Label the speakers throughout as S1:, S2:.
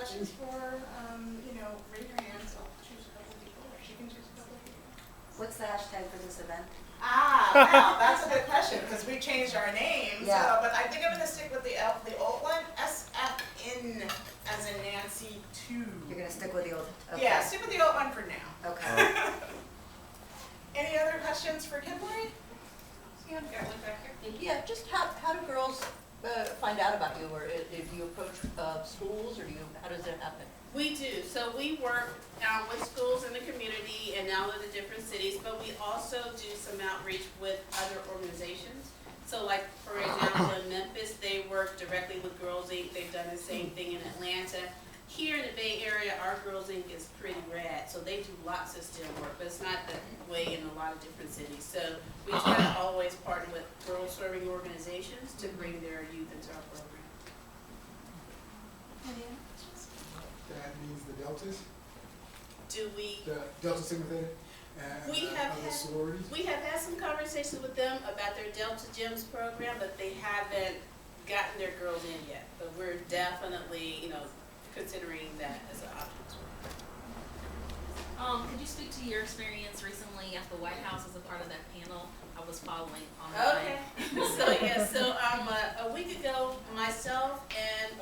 S1: questions for, raise your hands, I'll choose a couple of people, or she can choose a couple of people.
S2: What's the hashtag for this event?
S1: Wow, that's a good question, because we changed our names.
S2: Yeah.
S1: But I think I'm gonna stick with the old one, SFN, as in Nancy 2.
S2: You're gonna stick with the old, okay.
S1: Yeah, stick with the old one for now.
S2: Okay.
S1: Any other questions for Kimberly? Yeah, got one back here.
S3: Yeah, just how do girls find out about you, or do you approach schools, or how does it happen?
S4: We do. So we work with schools in the community and now in the different cities, but we also do some outreach with other organizations. So like, for example, in Memphis, they work directly with Girls Inc. They've done the same thing in Atlanta. Here in the Bay Area, our Girls Inc. is pretty rad, so they do lots of STEM work, but it's not that way in a lot of different cities. So we try to always partner with girl-serving organizations to bring their youth into our program.
S5: That means the Deltas?
S4: Do we?
S5: The Delta Sigma Theta and
S4: We have
S5: other
S4: had-
S5: sororities?
S4: We have had some conversations with them about their Delta Gyms program, but they haven't gotten their girls in yet. But we're definitely, considering that as an option as well.
S6: Could you speak to your experience recently at the White House as a part of that panel? I was following online.
S4: Okay. So a week ago, myself and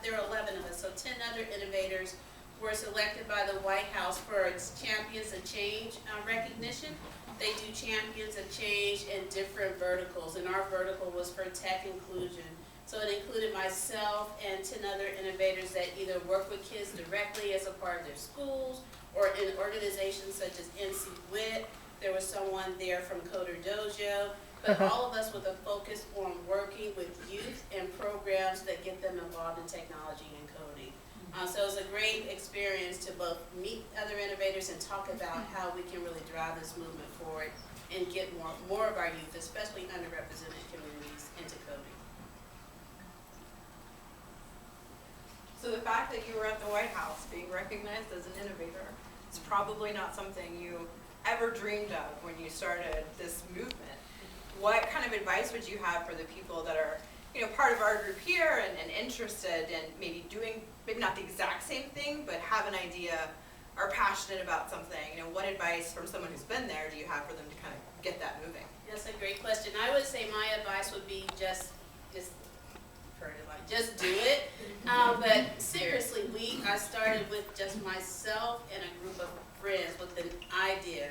S4: there are 11 of us, so 10 other innovators were selected by the White House for its Champions of Change recognition. They do Champions of Change in different verticals, and our vertical was for tech inclusion. So it included myself and 10 other innovators that either work with kids directly as a part of their schools or in organizations such as NC WIT. There was someone there from Coder Dojo, but all of us with a focus on working with youth and programs that get them involved in technology and coding. So it was a great experience to both meet other innovators and talk about how we can really drive this movement forward and get more of our youth, especially underrepresented communities, into coding.
S7: So the fact that you were at the White House being recognized as an innovator is probably not something you ever dreamed of when you started this movement. What kind of advice would you have for the people that are, part of our group here and interested in maybe doing, maybe not the exact same thing, but have an idea, are passionate about something? What advice from someone who's been there do you have for them to kind of get that moving?
S4: That's a great question. I would say my advice would be just do it. But seriously, I started with just myself and a group of friends with an idea.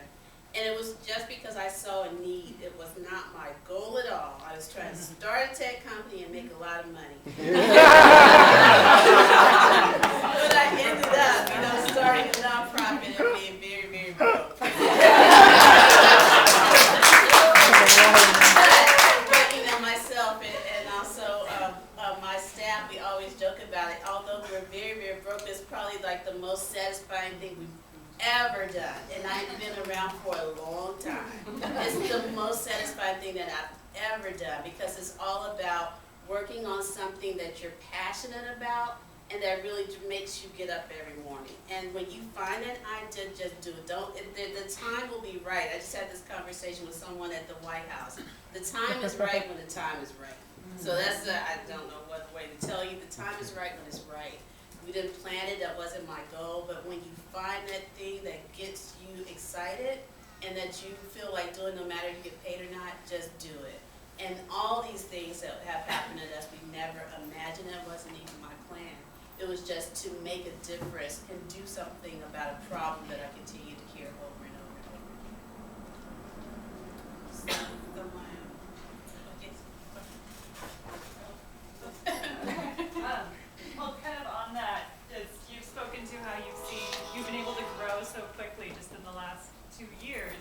S4: And it was just because I saw a need. It was not my goal at all. I was trying to start a tech company and make a lot of money. But I ended up, starting a nonprofit and being very, very broke. But myself and also my staff, we always joke about it. Although we're very, very broke, it's probably like the most satisfying thing we've ever done. And I've been around for a long time. It's the most satisfying thing that I've ever done because it's all about working on something that you're passionate about and that really makes you get up every morning. And when you find an idea, just do it. The time will be right. I just had this conversation with someone at the White House. The time is right when the time is right. So that's, I don't know what way to tell you. The time is right when it's right. We didn't plan it, that wasn't my goal, but when you find that thing that gets you excited and that you feel like doing no matter you get paid or not, just do it. And all these things that have happened to us, we never imagined. It wasn't even my plan. It was just to make a difference and do something about a problem that I continue to hear over and over and over.
S8: Well, kind of on that, you've spoken to how you've been able to grow so quickly just in the last 2 years,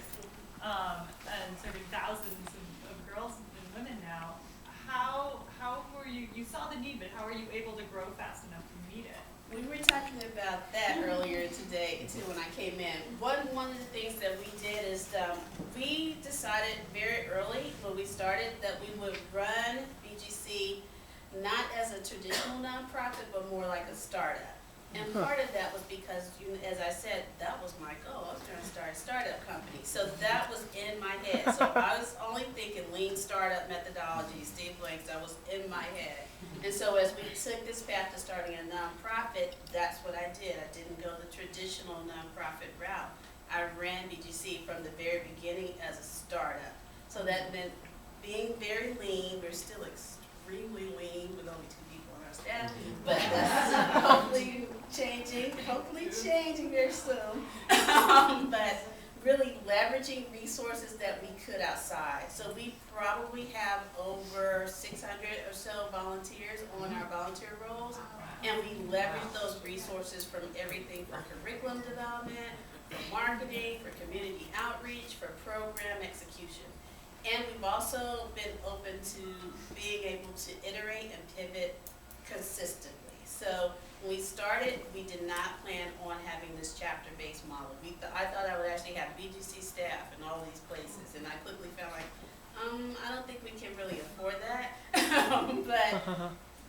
S8: and serving thousands of girls and women now. How were you saw the need, but how are you able to grow fast enough to meet it?
S4: We were talking about that earlier today too when I came in. One of the things that we did is we decided very early when we started that we would run BGC not as a traditional nonprofit, but more like a startup. And part of that was because, as I said, that was my goal. I was trying to start a startup company. So that was in my head. So I was only thinking lean startup methodology, Steve Blanks, that was in my head. And so as we took this path to starting a nonprofit, that's what I did. I didn't go the traditional nonprofit route. I ran BGC from the very beginning as a startup. So that meant being very lean. We're still extremely lean with only 2 people on our staff, but that's hopefully changing very soon. But really leveraging resources that we could outside. So we probably have over 600 or so volunteers on our volunteer roles, and we leverage those resources from everything from curriculum development, for marketing, for community outreach, for program execution. And we've also been open to being able to iterate and pivot consistently. So when we started, we did not plan on having this chapter-based model. I thought I would actually have BGC staff in all these places, and I quickly found like, I don't think we can really afford that. But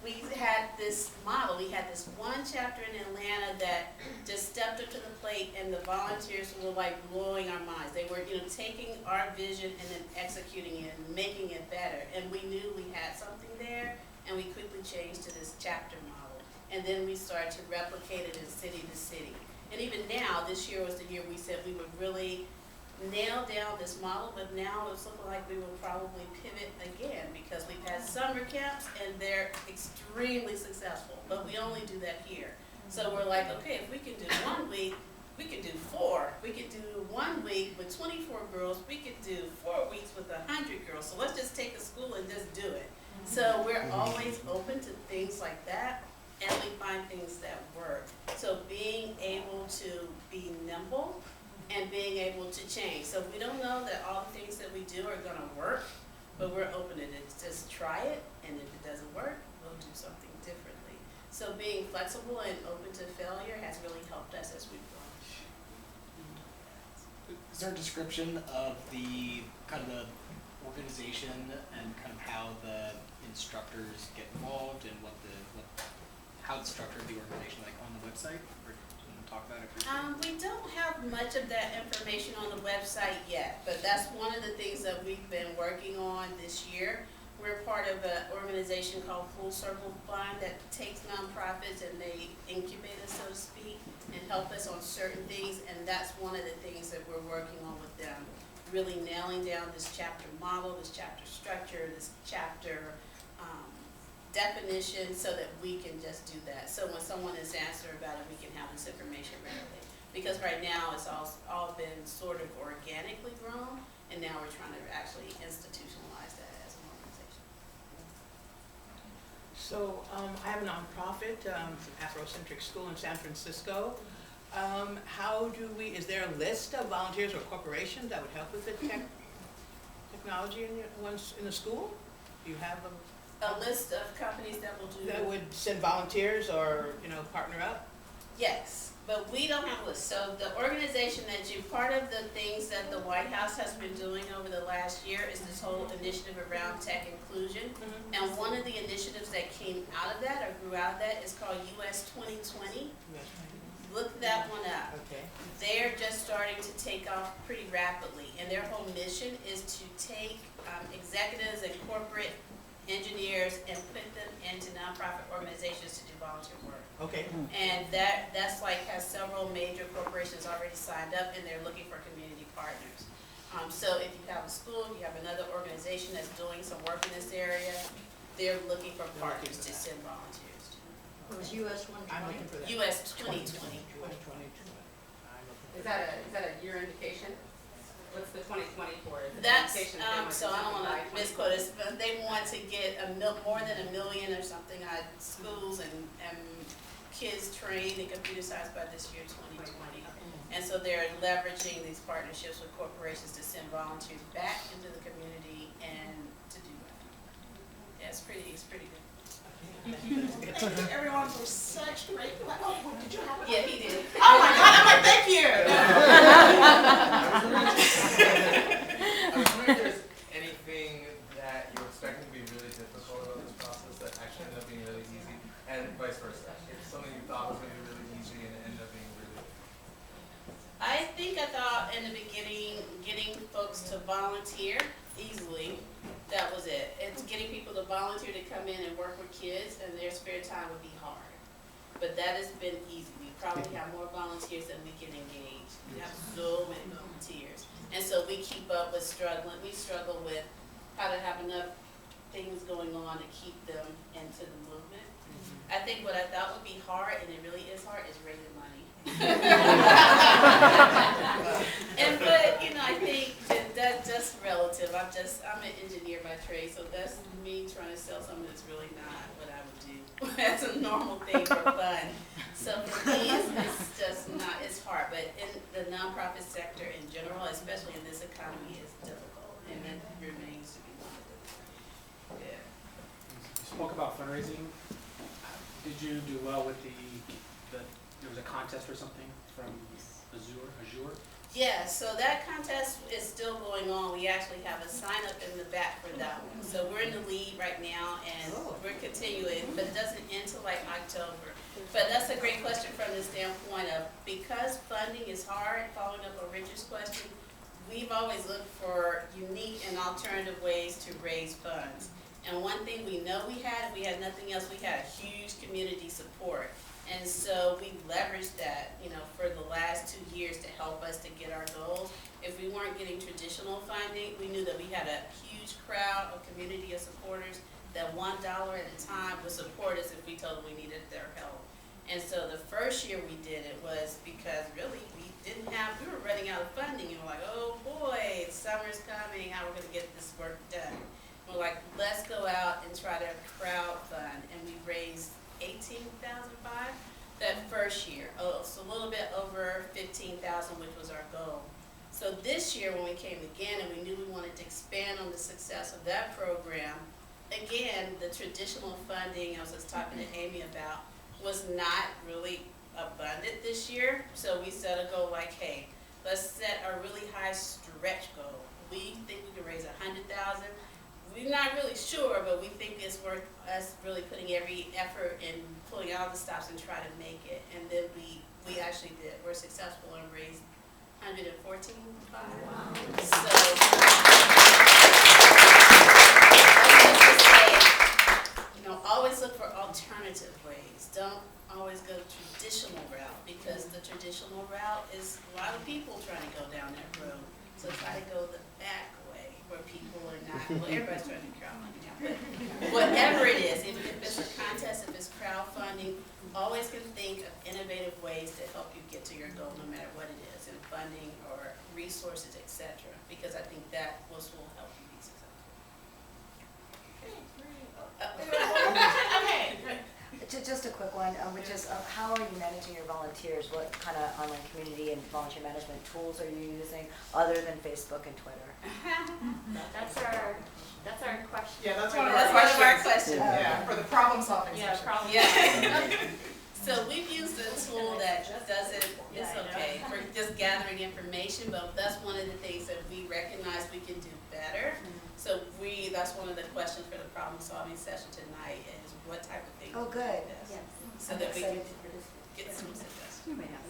S4: we had this model. We had this one chapter in Atlanta that just stepped up to the plate, and the volunteers were like blowing our minds. They were, taking our vision and then executing it and making it better. And we knew we had something there, and we quickly changed to this chapter model. And then we started to replicate it in city to city. And even now, this year was the year we said we would really nail down this model, but now it's looking like we will probably pivot again because we've had summer camps and they're extremely successful, but we only do that here. So we're like, okay, if we can do 1 week, we could do 4. We could do 1 week with 24 girls. We could do 4 weeks with 100 girls. So let's just take a school and just do it. So we're always open to things like that, and we find things that work. So being able to be nimble and being able to change. So we don't know that all the things that we do are gonna work, but we're open to it. Just try it, and if it doesn't work, we'll do something differently. So being flexible and open to failure has really helped us as we've grown.
S9: Is there a description of the kind of the organization and kind of how the instructors get involved and how the structure of the organization, like on the website? Or can you talk about it?
S4: We don't have much of that information on the website yet, but that's one of the things that we've been working on this year. We're part of an organization called Full Circle Fund that takes nonprofits and they incubate us, so to speak, and help us on certain things, and that's one of the things that we're working on with them. Really nailing down this chapter model, this chapter structure, this chapter definition, so that we can just do that. So when someone is asking about it, we can have this information readily. Because right now it's all been sort of organically grown, and now we're trying to actually institutionalize that as an organization.
S10: So I have a nonprofit, Afrocentric School in San Francisco. Is there a list of volunteers or corporations that would help with the technology in the school? Do you have
S4: A list of companies that will do.
S10: that would send volunteers or, partner up?
S4: Yes, but we don't have a list. So the organization part of the things that the White House has been doing over the last year is this whole initiative around tech inclusion.
S10: Mm-hmm.
S4: And one of the initiatives that came out of that or grew out of that is called US 2020. Look that one up.
S10: Okay.
S4: They're just starting to take off pretty rapidly. And their whole mission is to take executives and corporate engineers and put them into nonprofit organizations to do volunteer work.
S10: Okay.
S4: And that's like has several major corporations already signed up, and they're looking for community partners. So if you have a school, if you have another organization that's doing some work in this area, they're looking for partners to send volunteers to.
S3: It was US 120.
S10: I'm looking for that.
S4: US 2020.
S11: Is that a year indication? What's the 2020 for? Is it
S4: That's,
S11: indication that they want
S4: so I don't
S11: something
S4: wanna
S11: by
S4: misquote this, but they want to get more than 1 million or something at schools and kids trained in computer science by this year, 2020. And so they're leveraging these partnerships with corporations to send volunteers back into the community and to do that. Yeah, it's pretty good.
S1: Thank you everyone for such great, oh, did you have it?
S4: Yeah, he did.
S1: Oh my God, I'm like, thank you.
S12: I was wondering if there's anything that you're expecting to be really difficult about this process that actually ended up being really easy. and vice versa? If something you thought was going to be really easy and it ended up being really.
S4: I think I thought in the beginning, getting folks to volunteer easily, that was it. It's getting people to volunteer to come in and work with kids and their spare time would be hard. But that has been easy. We probably have more volunteers than we can engage. We have so many volunteers. And so we keep up with struggling. We struggle with how to have enough things going on to keep them into the movement. I think what I thought would be hard, and it really is hard, is raising money. But you know, I think that's just relative. I'm an engineer by trade, so that's me trying to sell something that's really not what I would do. That's a normal thing for fun. So for me, it's just not. It's hard, but in the nonprofit sector in general, especially in this economy, is difficult, and it remains to be one of them. Yeah.
S13: You spoke about fundraising. Did you do well with the there was a contest or something from Azure?
S4: Yeah, so that contest is still going on. We actually have a sign up in the back for that one. So we're in the lead right now and we're continuing, but it doesn't end till like October. But that's a great question from the standpoint of, because funding is hard, following up on Richard's question, we've always looked for unique and alternative ways to raise funds. And one thing we know we had, if we had nothing else, we had a huge community support. And so we leveraged that, you know, for the last 2 years to help us to get our goals. If we weren't getting traditional funding, we knew that we had a huge crowd, a community of supporters that $1 at a time would support us if we told them we needed their help. And so the first year we did it was because really we were running out of funding, and we're like, oh boy, summer's coming, how are we gonna get this work done? We're like, let's go out and try to crowd fund, and we raised $18,500 that first year. So a little bit over $15,000, which was our goal. So this year when we came again and we knew we wanted to expand on the success of that program, again, the traditional funding I was just talking to Amy about was not really abundant this year. So we set a goal like, hey, let's set a really high stretch goal. We think we can raise $100,000. We're not really sure, but we think it's worth us really putting every effort in pulling out the stops and try to make it. And then we actually did. We're successful and raised $114,500. Wow. So you know, always look for alternative ways. Don't always go the traditional route, because the traditional route is a lot of people trying to go down that road. So try to go the back way, where people are not, well, everybody's trying to crowd money now, but whatever it is, even if it's a contest, if it's crowdfunding, always can think of innovative ways to help you get to your goal, no matter what it is, in funding or resources, etc. Because I think that will help you be successful. Okay.
S2: Just a quick one, which is how are you managing your volunteers? What kind of online community and volunteer management tools are you using other than Facebook and Twitter?
S11: That's our question.
S1: Yeah, that's one of
S4: That's
S1: our
S4: one of our
S1: questions.
S4: questions.
S1: Yeah, for the problem solving
S11: Yeah,
S1: session.
S11: problem.
S4: Yeah. So we've used a tool that doesn't, it's okay, for just gathering information, but that's one of the things that we recognize we can do better. So that's one of the questions for the problem solving session tonight, is what type of things.
S2: Oh, good.
S4: Yes.
S2: Yes.
S4: So
S2: I'm
S4: that we can
S2: excited to participate.
S4: get some suggestions.
S2: You may have